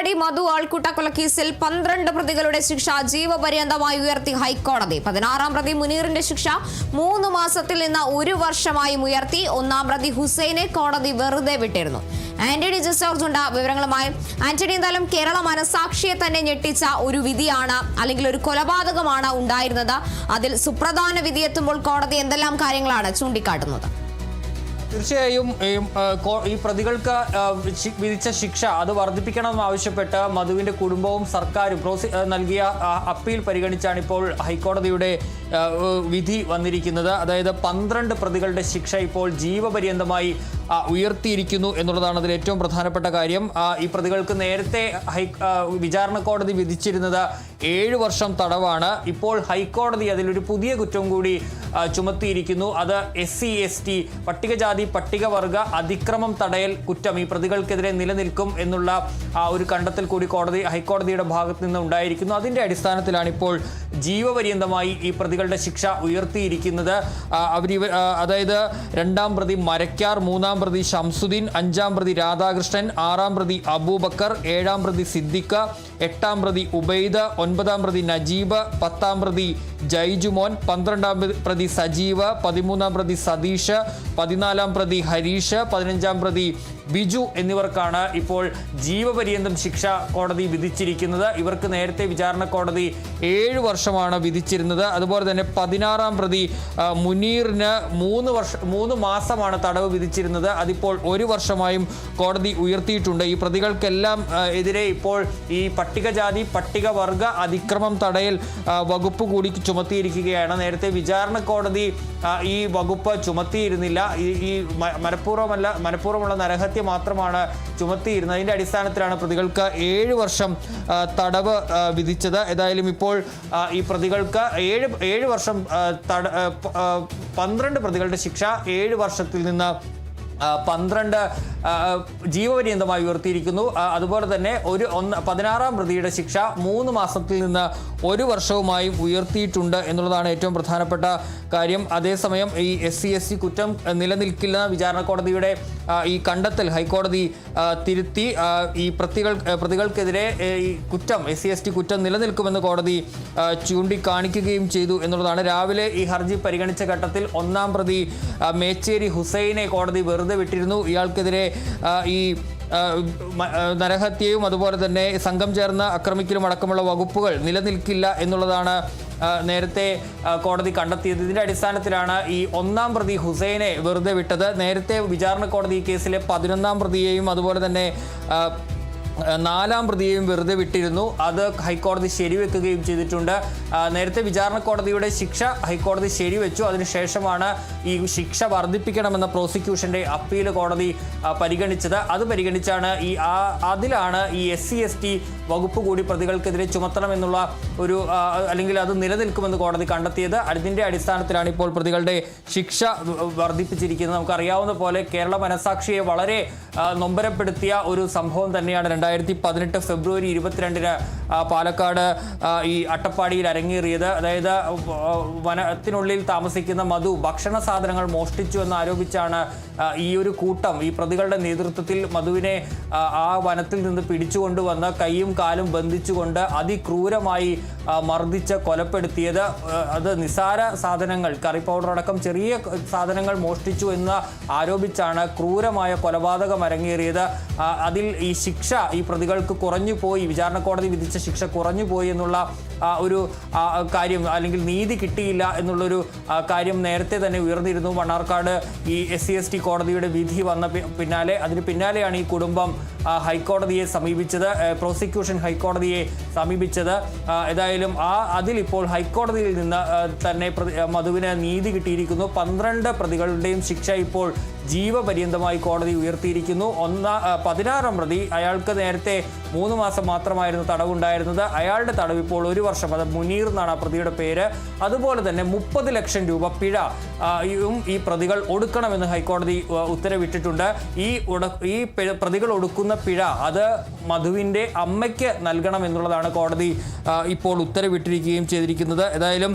അട്ടപ്പാടി മധു ആൾക്കൂട്ടക്കൊലക്കേസിൽ 12 പ്രതികളുടെ ശിക്ഷ ജീവപര്യന്തമായി ഉയർത്തി ഹൈക്കോടതി. 16-ാം പ്രതി മുനീറിന്റെ ശിക്ഷ 3 മാസത്തിൽ നിന്ന് 1 വർഷമായും ഉയർത്തി. 1-ാം പ്രതി ഹുസൈനെ കോടതി വെറുതെ വിട്ടിരുന്നു. ആന്റണി ജോർജ് ഉണ്ട് വിവരങ്ങളുമായി. ആന്റണി, എന്തായാലും കേരള മനസാക്ഷിയെ തന്നെ ഞെട്ടിച്ച ഒരു വിധിയാണ്, അല്ലെങ്കിൽ ഒരു കൊലപാതകമാണ് ഉണ്ടായിരുന്നത്. അതിൽ സുപ്രധാന വിധിയെത്തുമ്പോൾ കോടതി എന്തെല്ലാം കാര്യങ്ങളാണ് ചൂണ്ടിക്കാട്ടുന്നത്? തീർച്ചയായും ഈ പ്രതികൾക്ക് വിധിച്ച ശിക്ഷ അത് വർദ്ധിപ്പിക്കണമെന്ന് ആവശ്യപ്പെട്ട് മധുവിന്റെ കുടുംബവും സർക്കാരും നൽകിയ അപ്പീൽ പരിഗണിച്ചാണ് ഇപ്പോൾ ഹൈക്കോടതിയുടെ വിധി വന്നിരിക്കുന്നത്. അതായത് 12 പ്രതികളുടെ ശിക്ഷ ഇപ്പോൾ ജീവപര്യന്തമായി ഉയർത്തിയിരിക്കുന്നു എന്നുള്ളതാണ് അതിൽ ഏറ്റവും പ്രധാനപ്പെട്ട കാര്യം. ഈ പ്രതികൾക്ക് നേരത്തെ വിചാരണ കോടതി വിധിച്ചിരുന്നത് 7 വർഷം തടവാണ്. ഇപ്പോൾ ഹൈക്കോടതി അതിലൊരു പുതിയ കുറ്റം കൂടി ചുമത്തിയിരിക്കുന്നു. അത് SC/ST പട്ടികജാതി പട്ടികവർഗ അതിക്രമം തടയൽ കുറ്റം ഈ പ്രതികൾക്കെതിരെ നിലനിൽക്കും എന്നുള്ള ഒരു കണ്ടെത്തൽ കൂടി ഹൈക്കോടതിയുടെ ഭാഗത്ത് നിന്ന് ഉണ്ടായിരിക്കുന്നു. അതിന്റെ അടിസ്ഥാനത്തിലാണ് ഇപ്പോൾ ജീവപര്യന്തമായി ഈ പ്രതികളുടെ ശിക്ഷ ഉയർത്തിയിരിക്കുന്നത്. അതായത് 2-ാം പ്രതി മരക്കാർ, 3-ാം പ്രതി ഷംസുദ്ദീൻ, 5-ാം പ്രതി രാധാകൃഷ്ണൻ, 6-ാം പ്രതി അബൂബക്കർ, 7-ാം പ്രതി സിദ്ദിഖ്, 8-ാം പ്രതി ഉബൈദ്, 9-ാം പ്രതി നജീബ്, 10-ാം പ്രതി ജൈജുമോൻ, 12-ാം പ്രതി സജീവ്, 13-ാം പ്രതി സതീഷ്, 14-ാം പ്രതി ഹരീഷ്, 15-ാം പ്രതി ബിജു എന്നിവർക്കാണ് ഇപ്പോൾ ജീവപര്യന്തം ശിക്ഷ കോടതി വിധിച്ചിരിക്കുന്നത്. ഇവർക്ക് നേരത്തെ വിചാരണ കോടതി 7 വർഷമാണ് വിധിച്ചിരുന്നത്. അതുപോലെ തന്നെ 16-ാം പ്രതി മുനീറിന് 3 മാസമാണ് തടവ് വിധിച്ചിരുന്നത്. അതിപ്പോൾ 1 വർഷമായും കോടതി ഉയർത്തിയിട്ടുണ്ട്. ഈ പ്രതികൾക്കെല്ലാം എതിരെ ഇപ്പോൾ ഈ പട്ടികജാതി പട്ടികവർഗ അതിക്രമം തടയൽ വകുപ്പ് കൂടി ചുമത്തിയിരിക്കുകയാണ്. നേരത്തെ വിചാരണ കോടതി ഈ വകുപ്പ് ചുമത്തിയിരുന്നില്ല. ഈ മനഃപൂർവ്വമുള്ള നരഹത്യ മാത്രമാണ് ചുമത്തിയിരുന്നത്. അതിന്റെ അടിസ്ഥാനത്തിലാണ് പ്രതികൾക്ക് 7 വർഷം തടവ് വിധിച്ചത്. ഏതായാലും ഇപ്പോൾ ഈ പ്രതികൾക്ക് 7 വർഷം 12 പ്രതികളുടെ ശിക്ഷ 7 വർഷത്തിൽ നിന്ന് 12 ജീവപര്യന്തമായി ഉയർത്തിയിരിക്കുന്നു. അതുപോലെ തന്നെ 16-ാം പ്രതിയുടെ ശിക്ഷ 3 മാസത്തിൽ നിന്ന് 1 വർഷവുമായും ഉയർത്തിയിട്ടുണ്ട് എന്നുള്ളതാണ് ഏറ്റവും പ്രധാനപ്പെട്ട കാര്യം. അതേസമയം ഈ SC/ST കുറ്റം നിലനിൽക്കില്ല വിചാരണ കോടതിയുടെ ഈ കണ്ടെത്തൽ ഹൈക്കോടതി തിരുത്തി. ഈ പ്രതികൾക്കെതിരെ ഈ കുറ്റം SC/ST കുറ്റം നിലനിൽക്കുമെന്ന് കോടതി ചൂണ്ടിക്കാണിക്കുകയും ചെയ്തു എന്നുള്ളതാണ്. രാവിലെ ഈ ഹർജി പരിഗണിച്ച ഘട്ടത്തിൽ 1-ാം പ്രതി മേച്ചേരി ഹുസൈനെ കോടതി വെറുതെ വിട്ടിരുന്നു. ഇയാൾക്കെതിരെ ഈ നരഹത്യയും അതുപോലെ തന്നെ സംഘം ചേർന്ന് ആക്രമിക്കലും അടക്കമുള്ള വകുപ്പുകൾ നിലനിൽക്കില്ല എന്നുള്ളതാണ് നേരത്തെ കോടതി കണ്ടെത്തിയത്. ഇതിന്റെ അടിസ്ഥാനത്തിലാണ് ഈ 1-ാം പ്രതി ഹുസൈനെ വെറുതെ വിട്ടത്. നേരത്തെ വിചാരണ കോടതി ഈ കേസിലെ 11-ാം പ്രതിയെയും അതുപോലെ തന്നെ 4-ാം പ്രതിയെയും വെറുതെ വിട്ടിരുന്നു. അത് ഹൈക്കോടതി ശരിവെക്കുകയും ചെയ്തിട്ടുണ്ട്. നേരത്തെ വിചാരണ കോടതിയുടെ ശിക്ഷ ഹൈക്കോടതി ശരിവെച്ചു. അതിനുശേഷമാണ് ഈ ശിക്ഷ വർദ്ധിപ്പിക്കണമെന്ന പ്രോസിക്യൂഷന്റെ അപ്പീൽ കോടതി പരിഗണിച്ചത്. അത് പരിഗണിച്ചാണ് അതിലാണ് ഈ SC/ST വകുപ്പ് കൂടി പ്രതികൾക്കെതിരെ ചുമത്തണമെന്നുള്ള ഒരു അല്ലെങ്കിൽ അത് നിലനിൽക്കുമെന്ന് കോടതി കണ്ടെത്തിയത്. അതിന്റെ അടിസ്ഥാനത്തിലാണ് ഇപ്പോൾ പ്രതികളുടെ ശിക്ഷ വർദ്ധിപ്പിച്ചിരിക്കുന്നത്. നമുക്കറിയാവുന്ന പോലെ കേരള മനസാക്ഷിയെ വളരെ നൊമ്പരപ്പെടുത്തിയ ഒരു സംഭവം തന്നെയാണ് 2018 ഫെബ്രുവരി 22-ന് പാലക്കാട് ഈ അട്ടപ്പാടിയിൽ അരങ്ങേറിയത്. അതായത് വനത്തിനുള്ളിൽ താമസിക്കുന്ന മധു ഭക്ഷണ സാധനങ്ങൾ മോഷ്ടിച്ചു എന്ന് ആരോപിച്ചാണ് ഈ ഒരു കൂട്ടം ഈ പ്രതികളുടെ നേതൃത്വത്തിൽ മധുവിനെ ആ വനത്തിൽ നിന്ന് പിടിച്ചുകൊണ്ടുവന്ന് കൈയും കാലും ബന്ധിച്ചുകൊണ്ട് അതിക്രൂരമായി മർദ്ദിച്ച് കൊലപ്പെടുത്തിയത്. അത് നിസാര സാധനങ്ങൾ, കറി പൗഡർ അടക്കം ചെറിയ സാധനങ്ങൾ മോഷ്ടിച്ചു എന്ന് ആരോപിച്ചാണ് ക്രൂരമായ കൊലപാതകം അരങ്ങേറിയത്. അതിൽ ഈ ശിക്ഷ ഈ പ്രതികൾക്ക് കുറഞ്ഞു പോയി, വിചാരണ കോടതി വിധിച്ച ശിക്ഷ കുറഞ്ഞു പോയി എന്നുള്ള ഒരു കാര്യം, അല്ലെങ്കിൽ നീതി കിട്ടിയില്ല എന്നുള്ളൊരു കാര്യം നേരത്തെ തന്നെ ഉയർന്നിരുന്നു. മണ്ണാർക്കാട് ഈ SC/ST കോടതിയുടെ വിധി വന്ന അതിന് പിന്നാലെയാണ് ഈ കുടുംബം ഹൈക്കോടതിയെ സമീപിച്ചത്, പ്രോസിക്യൂഷൻ ഹൈക്കോടതിയെ സമീപിച്ചത്. ഏതായാലും അതിലിപ്പോൾ ഹൈക്കോടതിയിൽ നിന്ന് തന്നെ മധുവിന് നീതി കിട്ടിയിരിക്കുന്നു. 12 പ്രതികളുടെയും ശിക്ഷ ഇപ്പോൾ ജീവപര്യന്തമായി കോടതി ഉയർത്തിയിരിക്കുന്നു. 16-ാം പ്രതി, അയാൾക്ക് നേരത്തെ 3 മാസം മാത്രമായിരുന്നു തടവുണ്ടായിരുന്നത്. അയാളുടെ തടവ് ഇപ്പോൾ 1 വർഷം. അത് മുനീർ എന്നാണ് ആ പ്രതിയുടെ പേര്. അതുപോലെ തന്നെ 30 ലക്ഷം രൂപ പിഴ ഈ പ്രതികൾ ഒടുക്കണമെന്ന് ഹൈക്കോടതി ഉത്തരവിട്ടിട്ടുണ്ട്. ഈ പ്രതികൾ ഒടുക്കുന്ന പിഴ അത് മധുവിൻ്റെ അമ്മയ്ക്ക് നൽകണം എന്നുള്ളതാണ് കോടതി ഇപ്പോൾ ഉത്തരവിട്ടിരിക്കുകയും ചെയ്തിരിക്കുന്നത്. ഏതായാലും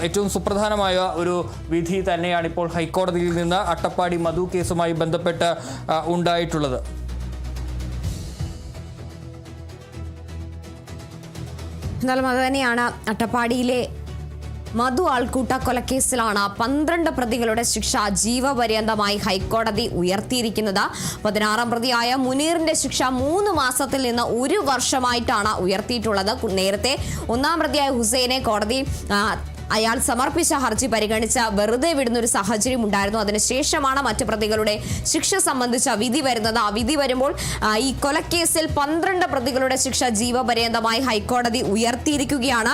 ഏറ്റവും സുപ്രധാനമായ ഒരു വിധി തന്നെയാണ് ഇപ്പോൾ ഹൈക്കോടതിയിൽ നിന്ന് അട്ടപ്പാടി മധു കേസുമായി ബന്ധപ്പെട്ട് ഉണ്ടായിട്ടുള്ളത്. എന്നാലും അത് തന്നെയാണ് അട്ടപ്പാടിയിലെ മധു ആൾക്കൂട്ട കൊലക്കേസിലാണ് 12 പ്രതികളുടെ ശിക്ഷ ജീവപര്യന്തമായി ഹൈക്കോടതി ഉയർത്തിയിരിക്കുന്നത്. 16-ാം പ്രതിയായ മുനീറിന്റെ ശിക്ഷ 3 മാസത്തിൽ നിന്ന് 1 വർഷമായിട്ടാണ് ഉയർത്തിയിട്ടുള്ളത്. നേരത്തെ 1-ാം പ്രതിയായ ഹുസൈനെ കോടതി അയാൾ സമർപ്പിച്ച ഹർജി പരിഗണിച്ച് വെറുതെ വിടുന്ന ഒരു സാഹചര്യം ഉണ്ടായിരുന്നു. അതിനുശേഷമാണ് മറ്റു പ്രതികളുടെ ശിക്ഷ സംബന്ധിച്ച വിധി വരുന്നത്. ആ വിധി വരുമ്പോൾ ഈ കൊലക്കേസിൽ 12 പ്രതികളുടെ ശിക്ഷ ജീവപര്യന്തമായി ഹൈക്കോടതി ഉയർത്തിയിരിക്കുകയാണ്.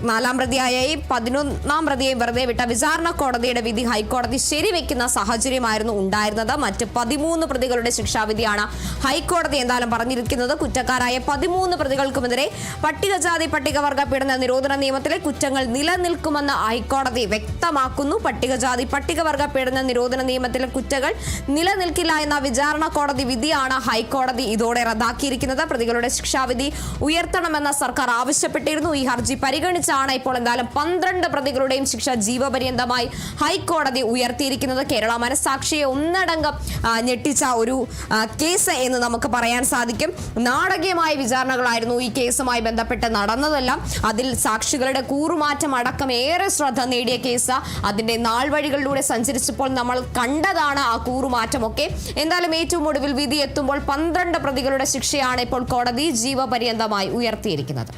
4-ാം പ്രതിയായ 11-ാം പ്രതിയെ വെറുതെ വിട്ട വിചാരണ കോടതിയുടെ വിധി ഹൈക്കോടതി ശരിവെക്കുന്ന സാഹചര്യമായിരുന്നു ഉണ്ടായിരുന്നത്. മറ്റ് 13 പ്രതികളുടെ ശിക്ഷാവിധിയാണ് ഹൈക്കോടതി എന്തായാലും പറഞ്ഞിരിക്കുന്നത്. കുറ്റക്കാരായ 13 പ്രതികൾക്കുമെതിരെ പട്ടികജാതി പട്ടികവർഗ പീഡന നിരോധന നിയമത്തിലെ കുറ്റങ്ങൾ നിലനിൽക്കുമെന്ന് ഹൈക്കോടതി വ്യക്തമാക്കുന്നു. പട്ടികജാതി പട്ടികവർഗ പീഡന നിരോധന നിയമത്തിലെ കുറ്റങ്ങൾ നിലനിൽക്കില്ല എന്ന വിചാരണ കോടതി വിധിയാണ് ഹൈക്കോടതി ഇതോടെ റദ്ദാക്കിയിരിക്കുന്നത്. പ്രതികളുടെ ശിക്ഷാവിധി ഉയർത്തണമെന്ന സർക്കാർ ആവശ്യപ്പെട്ടിരുന്നു. ഈ ഹർജി പരിഗണിച്ചാണ് ഇപ്പോൾ എന്തായാലും 12 പ്രതികളുടെയും ശിക്ഷ ജീവപര്യന്തമായി ഹൈക്കോടതി ഉയർത്തിയിരിക്കുന്നത്. കേരള മനസാക്ഷിയെ ഒന്നടങ്കം ഞെട്ടിച്ച ഒരു കേസ് എന്ന് നമുക്ക് പറയാൻ സാധിക്കും. നാടകീയമായ വിചാരണകളായിരുന്നു ഈ കേസുമായി ബന്ധപ്പെട്ട് നടന്നതെല്ലാം. അതിൽ സാക്ഷികളുടെ കൂറുമാറ്റം അടക്കം ഏറെ ശ്രദ്ധ നേടിയ കേസ്. അതിന്റെ നാൾവഴികളിലൂടെ സഞ്ചരിച്ചപ്പോൾ നമ്മൾ കണ്ടതാണ് ആ കൂറുമാറ്റമൊക്കെ. എന്തായാലും ഏറ്റവും ഒടുവിൽ വിധി എത്തുമ്പോൾ 12 പ്രതികളുടെ ശിക്ഷയാണ് ഇപ്പോൾ കോടതി ജീവപര്യന്തമായി ഉയർത്തിയിരിക്കുന്നത്.